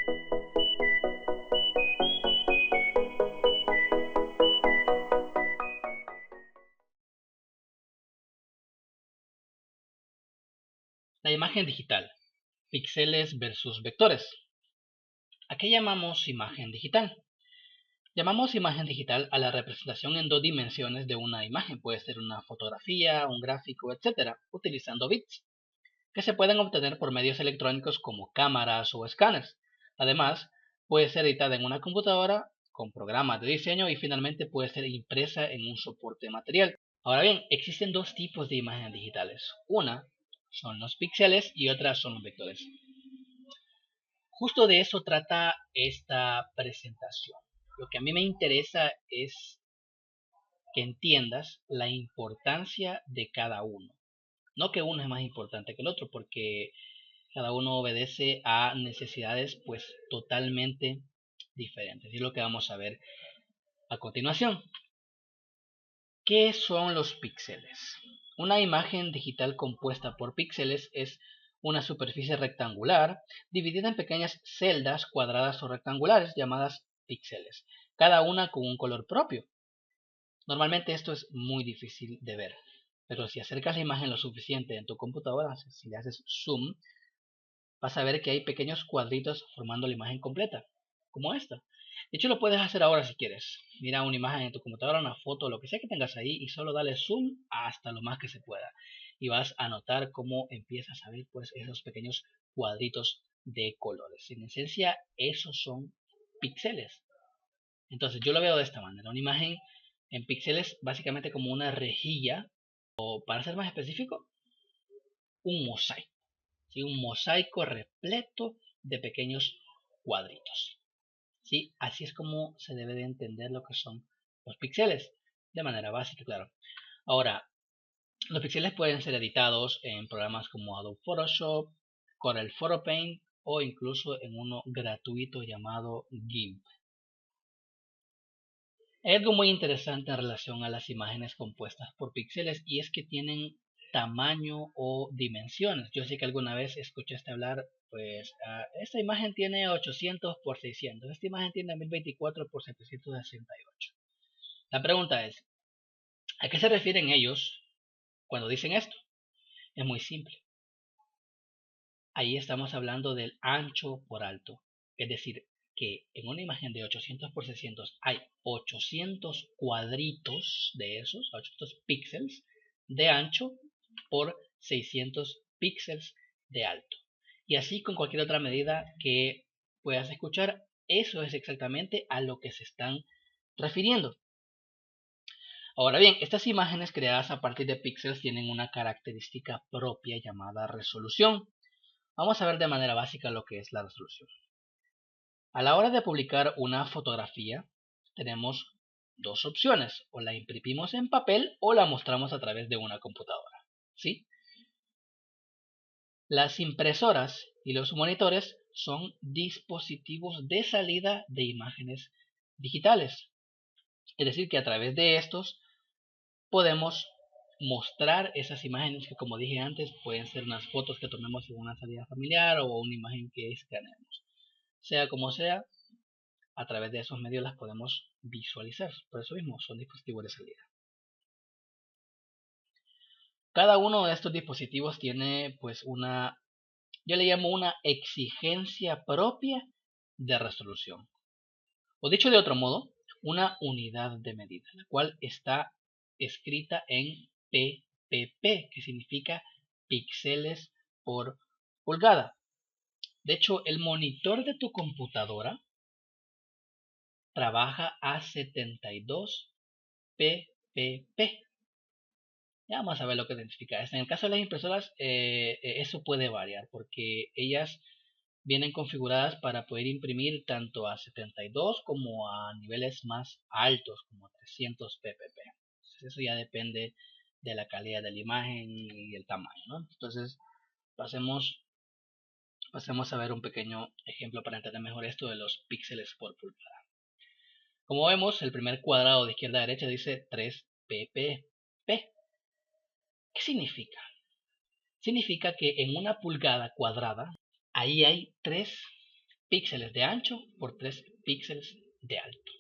La imagen digital, píxeles versus vectores. ¿A qué llamamos imagen digital? Llamamos imagen digital a la representación en dos dimensiones de una imagen, puede ser una fotografía, un gráfico, etc., utilizando bits, que se pueden obtener por medios electrónicos como cámaras o escáneres. Además, puede ser editada en una computadora con programas de diseño y finalmente puede ser impresa en un soporte material. Ahora bien, existen dos tipos de imágenes digitales. Una son los píxeles y otra son los vectores. Justo de eso trata esta presentación. Lo que a mí me interesa es que entiendas la importancia de cada uno. No que uno es más importante que el otro, porque cada uno obedece a necesidades pues totalmente diferentes. Y es lo que vamos a ver a continuación. ¿Qué son los píxeles? Una imagen digital compuesta por píxeles es una superficie rectangular dividida en pequeñas celdas cuadradas o rectangulares llamadas píxeles, cada una con un color propio. Normalmente esto es muy difícil de ver, pero si acercas la imagen lo suficiente en tu computadora, si le haces zoom, vas a ver que hay pequeños cuadritos formando la imagen completa, como esta. De hecho, lo puedes hacer ahora si quieres. Mira una imagen en tu computadora, una foto, lo que sea que tengas ahí, y solo dale zoom hasta lo más que se pueda. Y vas a notar cómo empiezas a ver pues esos pequeños cuadritos de colores. En esencia, esos son píxeles. Entonces, yo lo veo de esta manera. Una imagen en píxeles, básicamente como una rejilla, o para ser más específico, un mosaico. ¿Sí? Un mosaico repleto de pequeños cuadritos. ¿Sí? Así es como se debe de entender lo que son los píxeles, de manera básica, claro. Ahora, los píxeles pueden ser editados en programas como Adobe Photoshop, Corel Photo Paint o incluso en uno gratuito llamado GIMP. Hay algo muy interesante en relación a las imágenes compuestas por píxeles y es que tienen tamaño o dimensiones. Yo sé que alguna vez escuchaste hablar, pues, esta imagen tiene 800 por 600, esta imagen tiene 1024 por 768. La pregunta es, ¿a qué se refieren ellos cuando dicen esto? Es muy simple. Ahí estamos hablando del ancho por alto, es decir, que en una imagen de 800 por 600 hay 800 cuadritos de esos, 800 píxeles de ancho por 600 píxeles de alto. Y así con cualquier otra medida que puedas escuchar, eso es exactamente a lo que se están refiriendo. Ahora bien, estas imágenes creadas a partir de píxeles tienen una característica propia llamada resolución. Vamos a ver de manera básica lo que es la resolución. A la hora de publicar una fotografía, tenemos dos opciones, o la imprimimos en papel o la mostramos a través de una computadora, ¿sí? Las impresoras y los monitores son dispositivos de salida de imágenes digitales. Es decir, que a través de estos podemos mostrar esas imágenes que, como dije antes, pueden ser unas fotos que tomemos en una salida familiar o una imagen que escaneemos. Sea como sea, a través de esos medios las podemos visualizar. Por eso mismo son dispositivos de salida. Cada uno de estos dispositivos tiene pues yo le llamo una exigencia propia de resolución. O dicho de otro modo, una unidad de medida, la cual está escrita en ppp, que significa píxeles por pulgada. De hecho, el monitor de tu computadora trabaja a 72 ppp. Ya vamos a ver lo que significa esto. En el caso de las impresoras, eso puede variar porque ellas vienen configuradas para poder imprimir tanto a 72 como a niveles más altos, como 300 ppp. Entonces, eso ya depende de la calidad de la imagen y el tamaño, ¿no? Entonces, pasemos a ver un pequeño ejemplo para entender mejor esto de los píxeles por pulgada. Como vemos, el primer cuadrado de izquierda a derecha dice 3 ppp. ¿Qué significa? Significa que en una pulgada cuadrada, ahí hay 3 píxeles de ancho por 3 píxeles de alto.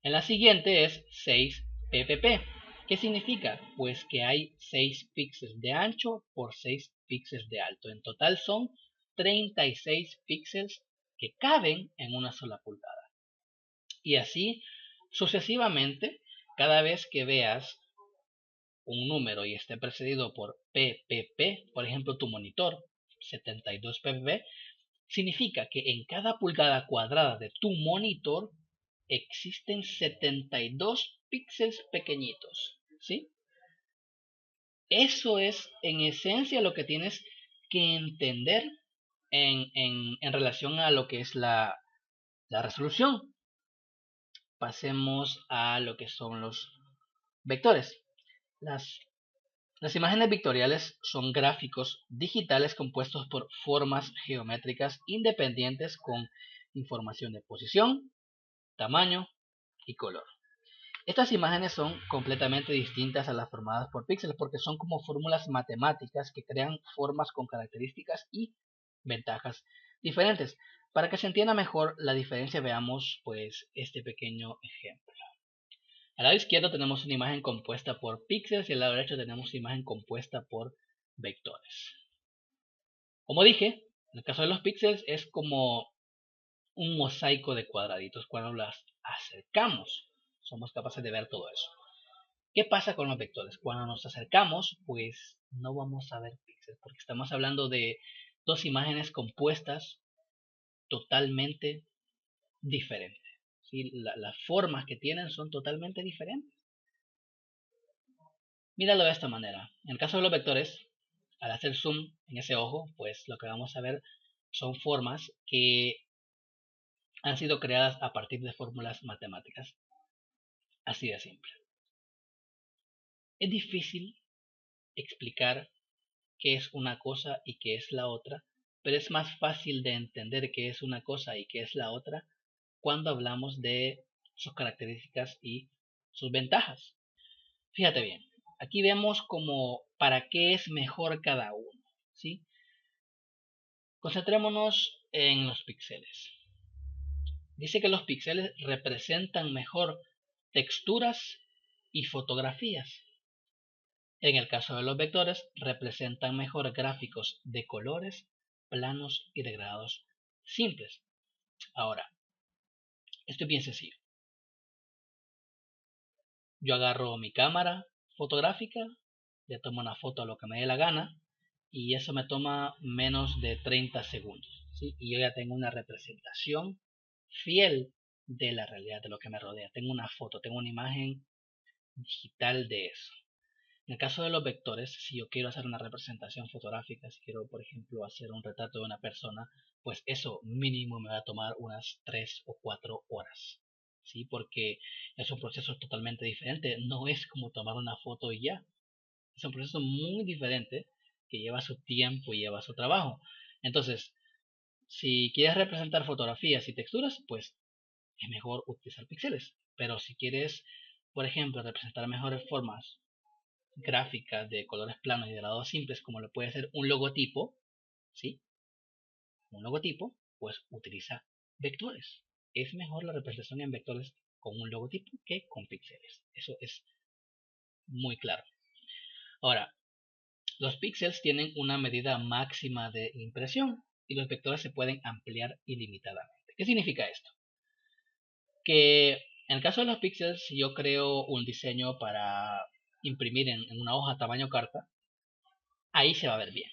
En la siguiente es 6 ppp. ¿Qué significa? Pues que hay 6 píxeles de ancho por 6 píxeles de alto. En total son 36 píxeles que caben en una sola pulgada. Y así sucesivamente, cada vez que veas un número y esté precedido por ppp, por ejemplo tu monitor 72 ppp, significa que en cada pulgada cuadrada de tu monitor existen 72 píxeles pequeñitos, ¿sí? Eso es en esencia lo que tienes que entender en relación a lo que es la resolución. Pasemos a lo que son los vectores. Las imágenes vectoriales son gráficos digitales compuestos por formas geométricas independientes con información de posición, tamaño y color. Estas imágenes son completamente distintas a las formadas por píxeles porque son como fórmulas matemáticas que crean formas con características y ventajas diferentes. Para que se entienda mejor la diferencia, veamos pues este pequeño ejemplo. Al lado izquierdo tenemos una imagen compuesta por píxeles y al lado derecho tenemos una imagen compuesta por vectores. Como dije, en el caso de los píxeles es como un mosaico de cuadraditos. Cuando las acercamos, somos capaces de ver todo eso. ¿Qué pasa con los vectores? Cuando nos acercamos, pues no vamos a ver píxeles, porque estamos hablando de dos imágenes compuestas totalmente diferentes. ¿Sí? Las formas que tienen son totalmente diferentes. Míralo de esta manera. En el caso de los vectores, al hacer zoom en ese ojo, pues lo que vamos a ver son formas que han sido creadas a partir de fórmulas matemáticas. Así de simple. Es difícil explicar qué es una cosa y qué es la otra, pero es más fácil de entender qué es una cosa y qué es la otra cuando hablamos de sus características y sus ventajas. Fíjate bien, aquí vemos como para qué es mejor cada uno, ¿sí? Concentrémonos en los píxeles. Dice que los píxeles representan mejor texturas y fotografías. En el caso de los vectores, representan mejor gráficos de colores, planos y de grados simples. Ahora, esto es bien sencillo. Yo agarro mi cámara fotográfica, le tomo una foto a lo que me dé la gana y eso me toma menos de 30 segundos, ¿sí? Y yo ya tengo una representación fiel de la realidad de lo que me rodea. Tengo una foto, tengo una imagen digital de eso. En el caso de los vectores, si yo quiero hacer una representación fotográfica, si quiero, por ejemplo, hacer un retrato de una persona, pues eso mínimo me va a tomar unas 3 o 4 horas, ¿sí? Porque es un proceso totalmente diferente, no es como tomar una foto y ya. Es un proceso muy diferente que lleva su tiempo y lleva su trabajo. Entonces, si quieres representar fotografías y texturas, pues es mejor utilizar píxeles. Pero si quieres, por ejemplo, representar mejores formas gráficas de colores planos y de lados simples, como lo puede ser un logotipo, ¿sí? Un logotipo, pues utiliza vectores. Es mejor la representación en vectores con un logotipo que con píxeles. Eso es muy claro. Ahora, los píxeles tienen una medida máxima de impresión y los vectores se pueden ampliar ilimitadamente. ¿Qué significa esto? Que en el caso de los píxeles, si yo creo un diseño para imprimir en una hoja tamaño carta, ahí se va a ver bien.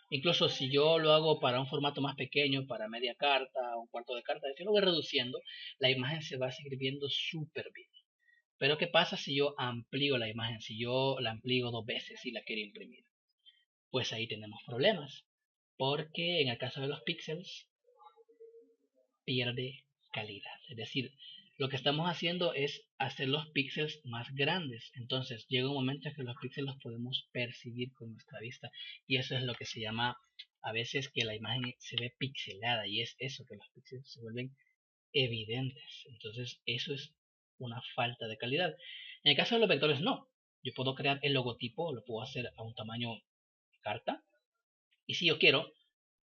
Incluso si yo lo hago para un formato más pequeño, para media carta, un cuarto de carta, si yo lo voy reduciendo, la imagen se va a seguir viendo súper bien. Pero ¿qué pasa si yo amplío la imagen? Si yo la amplío 2 veces y la quiero imprimir. Pues ahí tenemos problemas. Porque en el caso de los píxeles, pierde calidad. Es decir, lo que estamos haciendo es hacer los píxeles más grandes. Entonces llega un momento en que los píxeles los podemos percibir con nuestra vista. Y eso es lo que se llama a veces que la imagen se ve pixelada. Y es eso, que los píxeles se vuelven evidentes. Entonces eso es una falta de calidad. En el caso de los vectores no. Yo puedo crear el logotipo, lo puedo hacer a un tamaño carta. Y si yo quiero,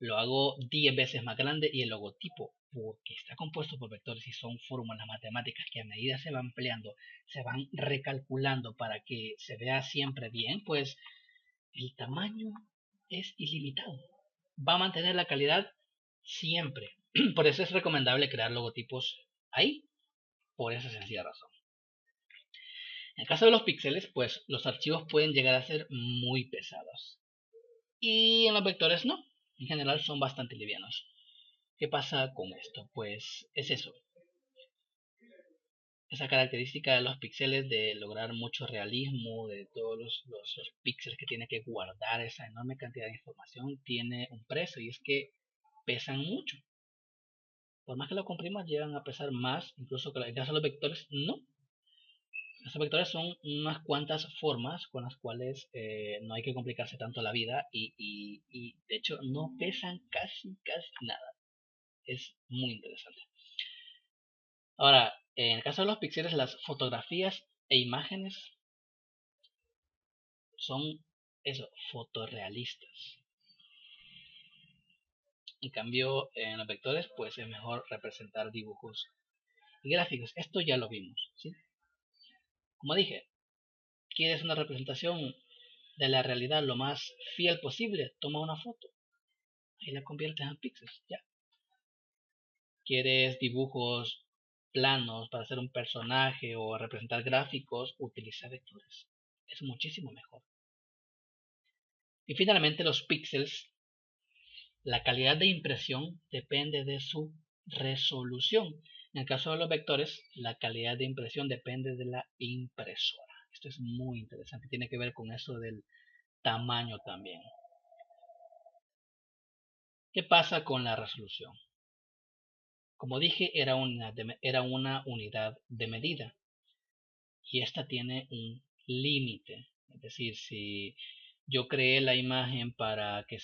lo hago 10 veces más grande y el logotipo, porque está compuesto por vectores y son fórmulas matemáticas que a medida se van ampliando, se van recalculando para que se vea siempre bien, pues el tamaño es ilimitado. Va a mantener la calidad siempre. Por eso es recomendable crear logotipos ahí, por esa sencilla razón. En el caso de los píxeles, pues los archivos pueden llegar a ser muy pesados. Y en los vectores no. En general son bastante livianos. ¿Qué pasa con esto? Pues es eso. Esa característica de los píxeles de lograr mucho realismo, de todos los píxeles que tiene que guardar esa enorme cantidad de información, tiene un precio y es que pesan mucho. Por más que lo comprimas, llegan a pesar más, incluso que en el caso de los vectores, no. Los vectores son unas cuantas formas con las cuales no hay que complicarse tanto la vida y de hecho no pesan casi nada. Es muy interesante. Ahora, en el caso de los píxeles, las fotografías e imágenes son eso, fotorrealistas. En cambio, en los vectores, pues es mejor representar dibujos y gráficos. Esto ya lo vimos, ¿sí? Como dije, ¿quieres una representación de la realidad lo más fiel posible? Toma una foto y la conviertes en píxeles, ya. ¿Quieres dibujos planos para hacer un personaje o representar gráficos? Utiliza vectores. Es muchísimo mejor. Y finalmente los píxeles, la calidad de impresión depende de su resolución. En el caso de los vectores, la calidad de impresión depende de la impresora. Esto es muy interesante, tiene que ver con eso del tamaño también. ¿Qué pasa con la resolución? Como dije, era una unidad de medida y esta tiene un límite. Es decir, si yo creé la imagen para que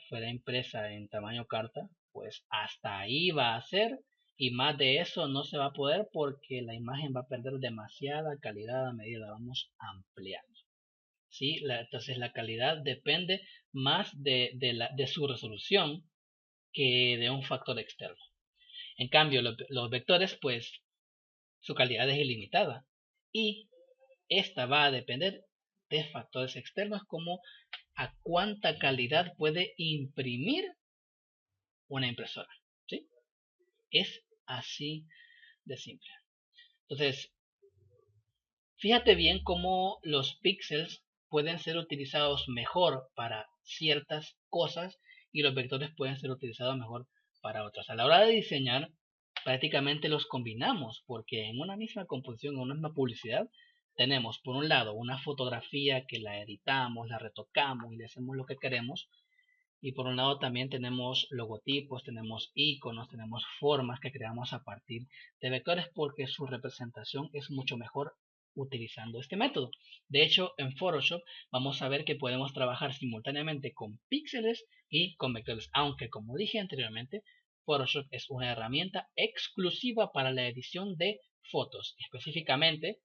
fuera impresa en tamaño carta, pues hasta ahí va a ser y más de eso no se va a poder porque la imagen va a perder demasiada calidad a medida la vamos ampliando. ¿Sí? Entonces la calidad depende más de su resolución que de un factor externo. En cambio, los vectores, pues su calidad es ilimitada y esta va a depender de factores externos como a cuánta calidad puede imprimir una impresora. ¿Sí? Es así de simple. Entonces, fíjate bien cómo los píxeles pueden ser utilizados mejor para ciertas cosas y los vectores pueden ser utilizados mejor para otras. A la hora de diseñar, prácticamente los combinamos porque en una misma composición, en una misma publicidad, tenemos por un lado una fotografía que la editamos, la retocamos y le hacemos lo que queremos. Y por un lado también tenemos logotipos, tenemos iconos, tenemos formas que creamos a partir de vectores porque su representación es mucho mejor utilizando este método. De hecho, en Photoshop vamos a ver que podemos trabajar simultáneamente con píxeles y con vectores, aunque como dije anteriormente, Photoshop es una herramienta exclusiva para la edición de fotos, específicamente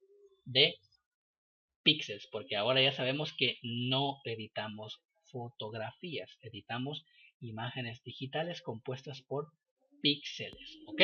de píxeles, porque ahora ya sabemos que no editamos fotografías, editamos imágenes digitales compuestas por píxeles, ¿ok?